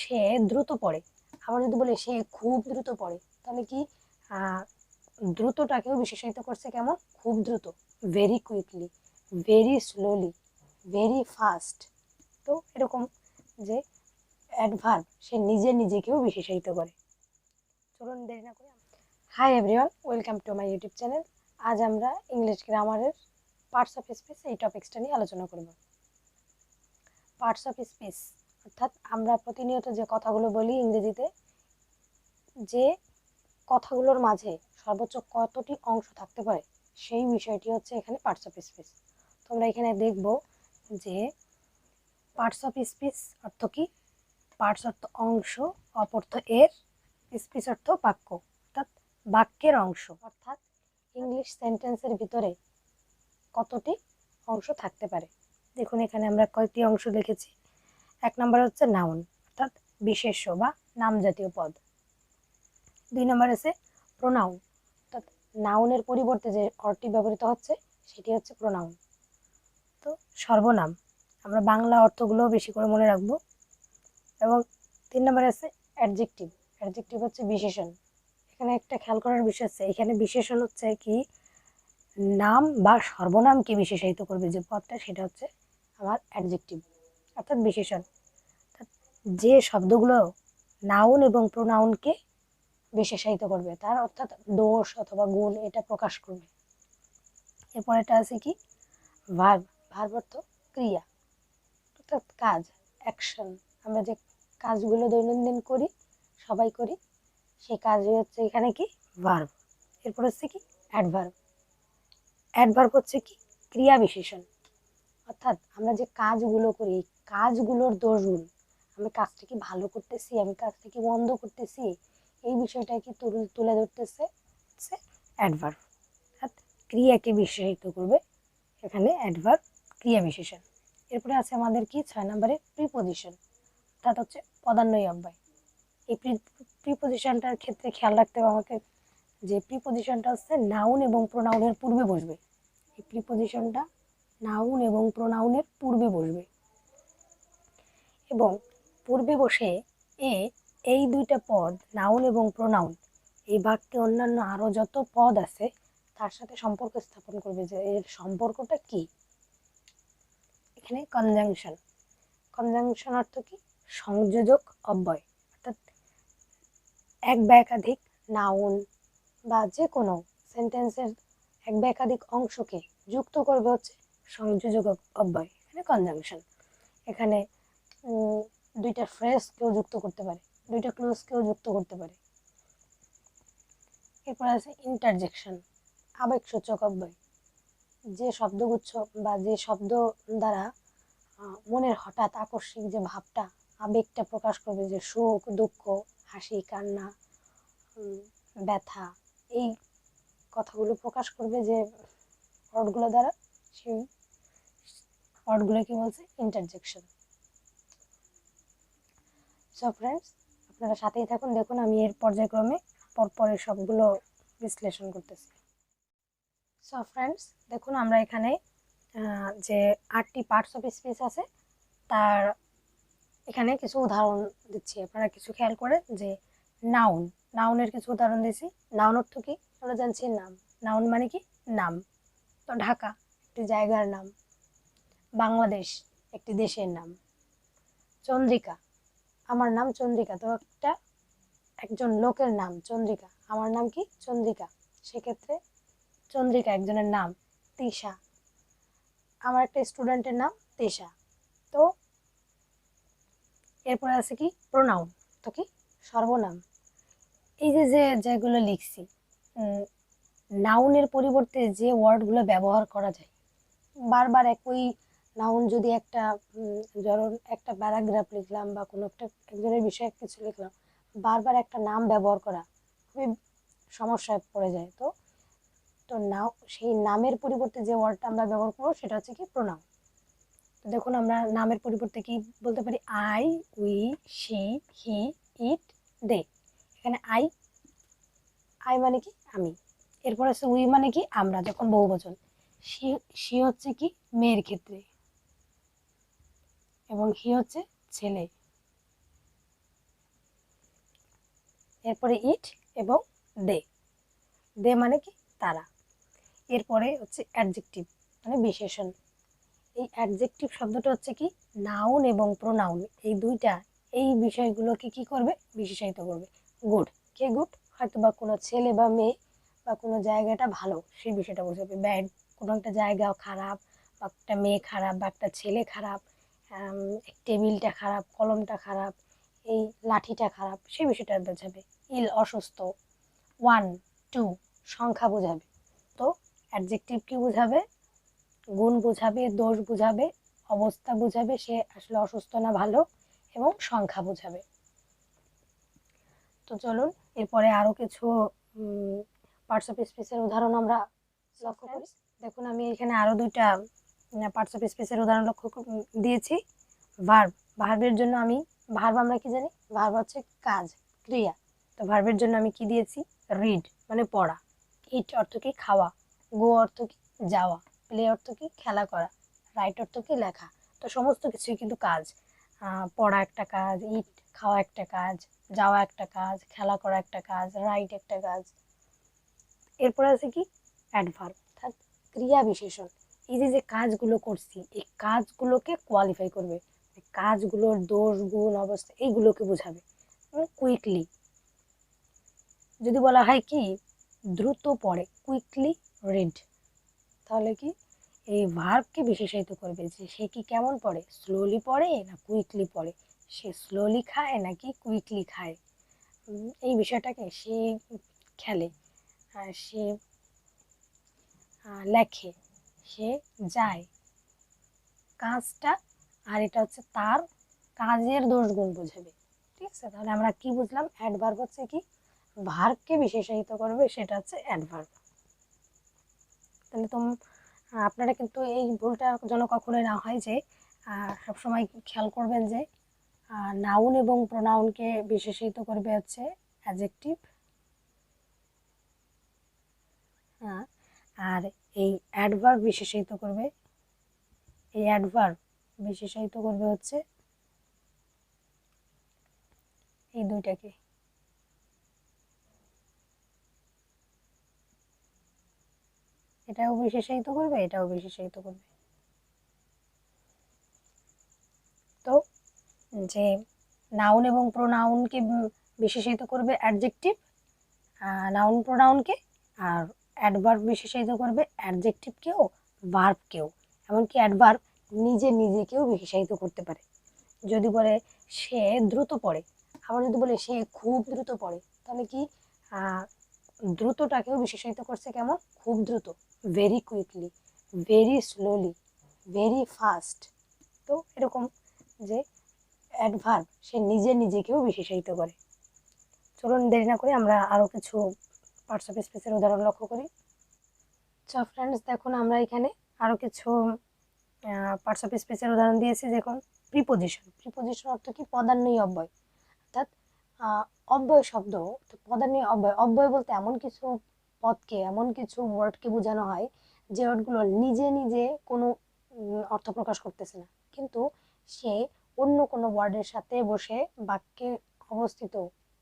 সে দ্রুত পড়ে। আবার যদি বলি সে খুব দ্রুত পড়ে, তাহলে কি দ্রুতটাকেও বিশেষায়িত করছে কেমন? খুব দ্রুত, very quickly, very slowly, very fast. তো এরকম যে অ্যাডভার্ব সে নিজে নিজেকেও বিশেষায়িত করে। চলুন দেরি না করে। Hi everyone, welcome to my YouTube channel. আজ আমরা ইংলিশ গ্রামারের পার্টস অফ স্পিচ এই টপিক্সটা নিয়ে আলোচনা করব। পার্টস অফ স্পিচ অর্থাৎ আমরা প্রতিনিয়ত যে কথাগুলো বলি ইংরেজিতে, যে কথাগুলোর মাঝে সর্বোচ্চ কতটি অংশ থাকতে পারে সেই বিষয়টি হচ্ছে এখানে পার্টস অফ স্পিচ। তোমরা এখানে দেখব যে পার্টস অফ স্পিচ অর্থ কি? পার্টস অর্থ অংশ, অপর্থ এর, স্পিচ অর্থ বাক্য অর্থাৎ বাক্যের অংশ, অর্থাৎ ইংলিশ সেন্টেন্সের ভিতরে কতটি অংশ থাকতে পারে। দেখুন এখানে আমরা কয়টি অংশ লিখেছি। 1 নম্বর হচ্ছে নাউন অর্থাৎ বিশেষ্য বা নাম জাতীয় পদ। 2 নম্বর আছে প্রোনাউন অর্থাৎ নাউনের পরিবর্তে যে অর্থটি ব্যবহৃত হচ্ছে সেটি হচ্ছে প্রোনাউন। তো সর্বনাম, আমরা বাংলা অর্থগুলো বেশি করে মনে রাখবো। এবং 3 নম্বর আছে অ্যাডজেক্টিভ। অ্যাডজেক্টিভ হচ্ছে বিশেষণ। এখানে একটা খেয়াল করার বিষয় আছে, এখানে বিশেষণ হচ্ছে কি নাম বা সর্বনামকে বিশেষায়িত করবে যে পদটা, সেটা হচ্ছে আমার অ্যাডজেক্টিভ অর্থাৎ বিশেষণ। যে শব্দগুলো নাউন এবং প্রোনাউনকে বিশেষায়িত করবে, তার অর্থাৎ দোষ অথবা গুণ এটা প্রকাশ করবে। এরপর এটা আছে কি ভার্ব। ভার্ব অর্থ ক্রিয়া অর্থাৎ কাজ, অ্যাকশন। আমরা যে কাজগুলো দৈনন্দিন করি, সবাই করি, সেই কাজই হচ্ছে এখানে কি ভার্ব। এরপর হচ্ছে কি অ্যাডভার্ব। অ্যাডভার্ব হচ্ছে কি ক্রিয়া বিশেষণ, অর্থাৎ আমরা যে কাজগুলো করি কাজগুলোর দোষগুণ, আমি কাজটা কি ভালো করতেছি, আমি কাজটা কি বন্ধ করতেছি, এই বিষয়টা কি তুলে ধরতেছে হচ্ছে অ্যাডভার্ব অর্থাৎ ক্রিয়াকে বিশেষিত করবে এখানে অ্যাডভার্ব, ক্রিয়া বিশেষণ। এরপরে আছে আমাদের কি 6 নম্বরে প্রিপজিশন অর্থাৎ হচ্ছে পদান্বয়ী অব্যয়। এই প্রিপজিশনটার ক্ষেত্রে খেয়াল রাখতে হবে আমাকে যে প্রিপজিশনটা হচ্ছে নাউন এবং প্রোনাউনের পূর্বে বসবে। এই প্রিপজিশনটা নাউন এবং প্রোনাউনের পূর্বে বসবে এবং পূর্বে বসে এই দুইটা পদ নাউন এবং প্রোনাউন এই বাক্যে অন্যান্য আরো যত পদ আছে তার সাথে সম্পর্ক স্থাপন করবে যে এর সম্পর্কটা কি। এখানে কনজাংশন। কনজাংশন অর্থ কি সংযোজক অব্যয় অর্থাৎ এক বা একাধিক নাউন বা যে কোনো সেন্টেন্সের এক বা একাধিক অংশকে যুক্ত করবে হচ্ছে সংযোজক অব্যয়, এখানে কনজাংশন। এখানে দুইটা ফ্রেজ কেউ যুক্ত করতে পারে, দুইটা ক্লোজ কেউ যুক্ত করতে পারে। এরপর আছে ইন্টারজেকশন, আবেগসূচক অব্যয়। যে শব্দগুচ্ছ বা যে শব্দ দ্বারা মনের হঠাৎ আকস্মিক যে ভাবটা, আবেগটা প্রকাশ করবে, যে সুখ, দুঃখ, হাসি, কান্না, ব্যথা, এই কথাগুলো প্রকাশ করবে যে ওয়ার্ডগুলো দ্বারা, সেই ওয়ার্ডগুলো কি বলছে ইন্টারজেকশন। সো ফ্রেন্ডস, আপনারা সাথেই থাকুন, দেখুন আমি এর পর্যায়ক্রমে পরপরের সবগুলো বিশ্লেষণ করতেছি। সো ফ্রেন্ডস, দেখুন আমরা এখানে যে 8টি পার্টস অফ স্পিচ আছে তার এখানে কিছু উদাহরণ দিচ্ছি, আপনারা কিছু খেয়াল করে। যে নাউন, নাউনের কিছু উদাহরণ দিচ্ছি। নাউন অর্থ কি আমরা জানছি, নাম। নাউন মানে কি নাম। তো ঢাকা একটি জায়গার নাম, বাংলাদেশ একটি দেশের নাম, চন্দ্রিকা আমার নাম চন্দ্রিকা, তো একজন লোকের নাম চন্দ্রিকা, আমার নাম কি চন্দ্রিকা, সেক্ষেত্রে চন্দ্রিকা একজনের নাম। তিশা আমার একটা স্টুডেন্টের নাম তিশা। তো এরপরে আছে কি প্রোনাউন, তো কি সর্বনাম। এই যে যেগুলো লিখছি, নাউনের পরিবর্তে যে ওয়ার্ডগুলো ব্যবহার করা যায়, বারবার একই নাউন যদি একটা ধরুন একটা প্যারাগ্রাফ লিখলাম বা কোনো একটা একজনের বিষয়ে কিছু লিখলাম, বারবার একটা নাম ব্যবহার করা খুবই সমস্যায় পড়ে যায়। তো নাও সেই নামের পরিবর্তে যে ওয়ার্ডটা আমরা ব্যবহার করবো সেটা হচ্ছে কি প্রোনাউন। তো দেখুন আমরা নামের পরিবর্তে কি বলতে পারি, আই, উই, শি, হি, ইট, দে। এখানে আই মানে কি আমি, এরপর আছে উই মানে কি আমরা যখন বহুবচন, সি হচ্ছে কি মেয়ের ক্ষেত্রে, এবং হি হচ্ছে ছেলে। এরপরে ইট এবং দে, দে মানে কি তারা। এরপরে হচ্ছে অ্যাডজেক্টিভ মানে বিশেষণ। এই অ্যাডজেক্টিভ শব্দটা হচ্ছে কি নাউন এবং প্রোনাউন, এই দুইটা এই বিষয়গুলোকে কি করবে, বিশেষায়িত করবে। গুড, কে গুড, হয়তো বা কোনো ছেলে বা মেয়ে বা কোনো জায়গাটা ভালো সেই বিষয়টা বোঝাবে। ব্যাড, কোনো একটা জায়গা খারাপ বা একটা মেয়ে খারাপ বা একটা ছেলে খারাপ, টেবিলটা খারাপ, কলমটা খারাপ, এই লাঠিটা খারাপ, সেই বিষয়টা বোঝাবে। ইল, অসুস্থ। ওয়ান, টু, সংখ্যা বোঝাবে। তো অ্যাডজেক্টিভ কি বোঝাবে, গুণ বোঝাবে, দোষ বোঝাবে, অবস্থা বোঝাবে, সে আসলে অসুস্থ না ভালো, এবং সংখ্যা বোঝাবে। তো চলুন এরপরে আরো কিছু পার্টস অফ স্পিচের উদাহরণ আমরা লক্ষ্য করি। দেখুন আমি এখানে আরো দুইটা পার্টস অফ স্পিচের উদাহরণ দিয়েছি। ভার্ব, ভার্বের জন্য আমি ভার্ব আমরা কি জানি, ভার্ব হচ্ছে কাজ, ক্রিয়া। তো ভার্বের জন্য আমি কি দিয়েছি, রিড মানে পড়া, ইট অর্থ কি খাওয়া, গো অর্থ কি যাওয়া, প্লে অর্থ কি খেলা করা, রাইট অর্থ কি লেখা। তো সমস্ত কিছুই কিন্তু কাজ। পড়া একটা কাজ, ইট খাওয়া একটা কাজ, যাওয়া একটা কাজ, খেলা করা একটা কাজ, রাইট একটা কাজ। এরপর আছে কি অ্যাডভার্ব, অর্থাৎ ক্রিয়া বিশেষণ। এই যে যে কাজগুলো করছি এই কাজগুলোকে কোয়ালিফাই করবে, কাজগুলোর দোষ গুণ অবস্থা এইগুলোকে বোঝাবে। কুইকলি, যদি বলা হয় কি দ্রুত পড়ে, কুইকলি রিড, তাহলে কি এই ভার্বকে বিশেষায়িত করবে যে সে কি কেমন পড়ে, স্লোলি পড়ে না কুইকলি পড়ে, সে স্লোলি খায় নাকি কুইকলি খায়, এই বিষয়টাকে সে খেলে, সে লেখে, সে যায় কাজটা, আর এটা হচ্ছে তার কাজের দোষ গুণ বোঝাবে। ঠিক আছে, তাহলে আমরা কি বুঝলাম, অ্যাডভার্ব হচ্ছে কি ভার্বকে বিশেষায়িত করবে, সেটা হচ্ছে অ্যাডভার্ব। তাহলে আপনারা কিন্তু এই ভুলটা যেন কখনোই না হয় যে সবসময় খেয়াল করবেন যে নাউন এবং প্রোনাউনকে বিশেষায়িত করবে হচ্ছে অ্যাডজেক্টিভ, আর এই অ্যাডভার্ব বিশেষায়িত করবে, এই অ্যাডভার্ব বিশেষায়িত করবে হচ্ছে এই দুইটাকে। এটাও বিশেষায়িত করবে, এটাও বিশেষায়িত করবে। তো যে নাউন এবং প্রোনাউনকে বিশেষায়িত করবে অ্যাডজেক্টিভ, নাউন প্রোনাউনকে, আর অ্যাডভার্ব বিশেষায়িত করবে অ্যাডজেক্টিভকেও ভার্বকেও। এমনকি অ্যাডভার্ব নিজে নিজেকেও বিশেষায়িত করতে পারে। যদি বলে সে দ্রুত পড়ে, আবার যদি বলে সে খুব দ্রুত পড়ে, তাহলে কি দ্রুতটাকেও বিশেষায়িত করছে কেমন, খুব দ্রুত, very quickly, very slowly, very fast. তো এরকম যে অ্যাডভার্ব সে নিজে নিজেকেও বিশেষায়িত করে। চলুন দেরি না করে আমরা আরো কিছু পার্টস অফ স্পিচের উদাহরণ লক্ষ্য করি। সো ফ্রেন্ডস দেখুন আমরা এখানে আরো কিছু পার্টস অফ স্পিচের উদাহরণ দিয়েছি। দেখুন প্রিপোজিশন, প্রিপোজিশন অর্থ কি পদান্বয়ী অব্যয়, অর্থাৎ অব্যয় শব্দ। তো পদান্বয়ী অব্যয়, অব্যয় বলতে এমন কিছু পদকে, এমন কিছু ওয়ার্ডকে বোঝানো হয় যে ওয়ার্ডগুলো নিজে নিজে কোনো অর্থ প্রকাশ করতেছে না, কিন্তু সে অন্য কোনো ওয়ার্ডের সাথে বসে বাক্যে অবস্থিত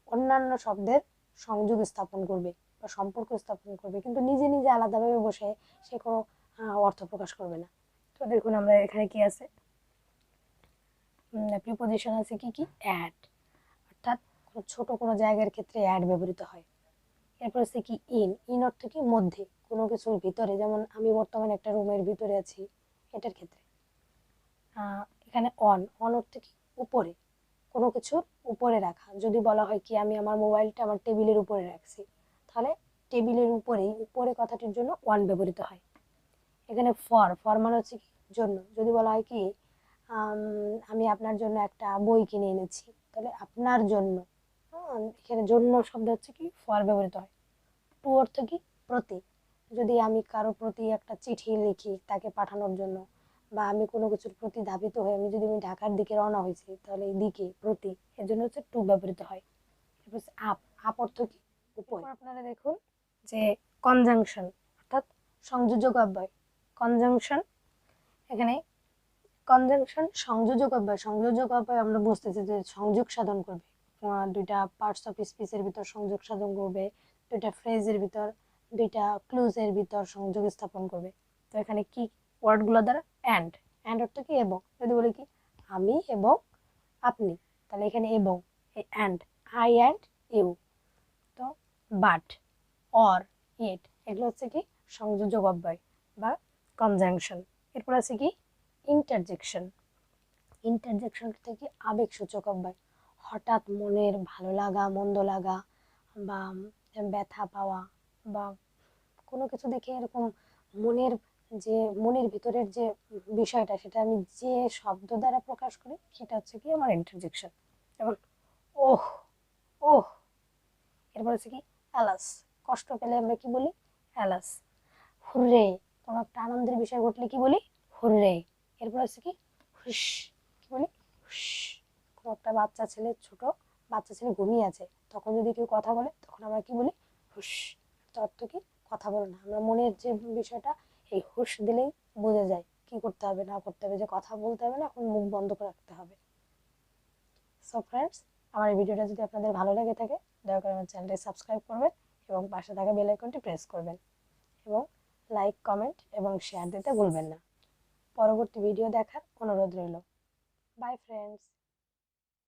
অন্যান্য শব্দের সংযোগ স্থাপন করবে বা সম্পর্ক স্থাপন করবে, কিন্তু নিজে নিজে আলাদাভাবে বসে সে কোনো অর্থ প্রকাশ করবে না। তো দেখুন আমরা এখানে কি আছে, প্রিপোজিশন আছে কি কি, অ্যাড, অর্থাৎ কোনো ছোট কোনো জায়গার ক্ষেত্রে অ্যাড ব্যবহৃত হয়। এরপর হচ্ছে কি ইন, ইন অর্থ কি মধ্যে, কোনো কিছুর ভিতরে, যেমন আমি বর্তমানে একটা রুমের ভিতরে আছি, এটার ক্ষেত্রে। এখানে অন, অন অর্থ কি উপরে, কোনো কিছুর উপরে রাখা। যদি বলা হয় কি আমি আমার মোবাইলটা আমার টেবিলের উপরে রাখছি, তাহলে টেবিলের উপরেই, উপরে কথাটির জন্য ওয়ান ব্যবহৃত হয়। এখানে ফর, ফর মানে হচ্ছে কি জন্য। যদি বলা হয় কি আমি আপনার জন্য একটা বই কিনে এনেছি, তাহলে আপনার জন্য, এখানে জন্য শব্দ হচ্ছে কি ফর ব্যবহৃত হয়। টু অর্থ কি প্রতি, যদি আমি কারো প্রতি একটা চিঠি লিখি তাকে পাঠানোর জন্য, বা আমি কোনো কিছুর প্রতি ধাবিত হয়ে আমি ঢাকার দিকে রওনা হয়েছি, তাহলে এই দিকে প্রতি, এর জন্য হচ্ছে টু ব্যবহৃত হয়। এরপর আপ, আপ অর্থ কি উপর। আপনারা দেখুন যে কনজাংশন, অর্থাৎ সংযোজক অব্যয়, কনজাংশন, এখানে কনজাংশন সংযোজক অব্যয়, সংযোজক অব্যয় আমরা বুঝতেছি যে সংযোগ সাধন করবে, দুইটা পার্টস অফ স্পিচের ভিতর সংযোগ সাধন করবে, দুইটা ফ্রেজের ভিতর, দুইটা ক্লুজের ভিতর সংযোগ স্থাপন করবে। তো এখানে কি ওয়ার্ডগুলো দ্বারা অ্যান্ড অর্থ কি এবং, যদি বলি কি আমি এবং আপনি, তাহলে এখানে এবং অ্যান্ড, আই অ্যান্ড ইউ। তো বাট, অর, ইট এগুলো হচ্ছে কি সংযোজক অব্যয় বা কনজাংশন। এরপর আছে কি ইন্টারজেকশন। ইন্টারজেকশন থেকে আবেগসূচক অব্যয়, হঠাৎ মনের ভালো লাগা মন্দ লাগা বা ব্যথা পাওয়া বা কোনো কিছু দেখে এরকম মনের মনের ভিতরের যে বিষয়টা সেটা আমি যে শব্দ দ্বারা প্রকাশ করি সেটা হচ্ছে কি আমার ইন্টারজেকশন। যেমন ওহ, ওহ। এরপর হচ্ছে কি অ্যালাস, কষ্ট পেলে আমরা কি বলি অ্যালাস। হুররে, কোনো একটা আনন্দের বিষয় ঘটলে কি বলি হুররে। এরপর হচ্ছে কি হুস, কি বলি হুস। কোনো একটা ছোট বাচ্চা ছেলে ঘুমিয়ে আছে, তখন যদি কেউ কথা বলে তখন আমরা কি বলি হুস। তো অর্থ কি কথা বলো না। আমরা মনের যে বিষয়টা এই হুস দিলেই বোঝা যায় কি করতে হবে না করতে হবে, যে কথা বলতে হবে না, এখন মুখ বন্ধ করে রাখতে হবে। সো ফ্রেন্ডস, আমার এই ভিডিওটা যদি আপনাদের ভালো লেগে থাকে দয়া করে আমার চ্যানেলটি সাবস্ক্রাইব করবেন এবং পাশে থাকা বেল আইকনটি প্রেস করবেন এবং লাইক কমেন্ট এবং শেয়ার দিতে ভুলবেন না। পরবর্তী ভিডিও দেখার অনুরোধ রইল। By friends.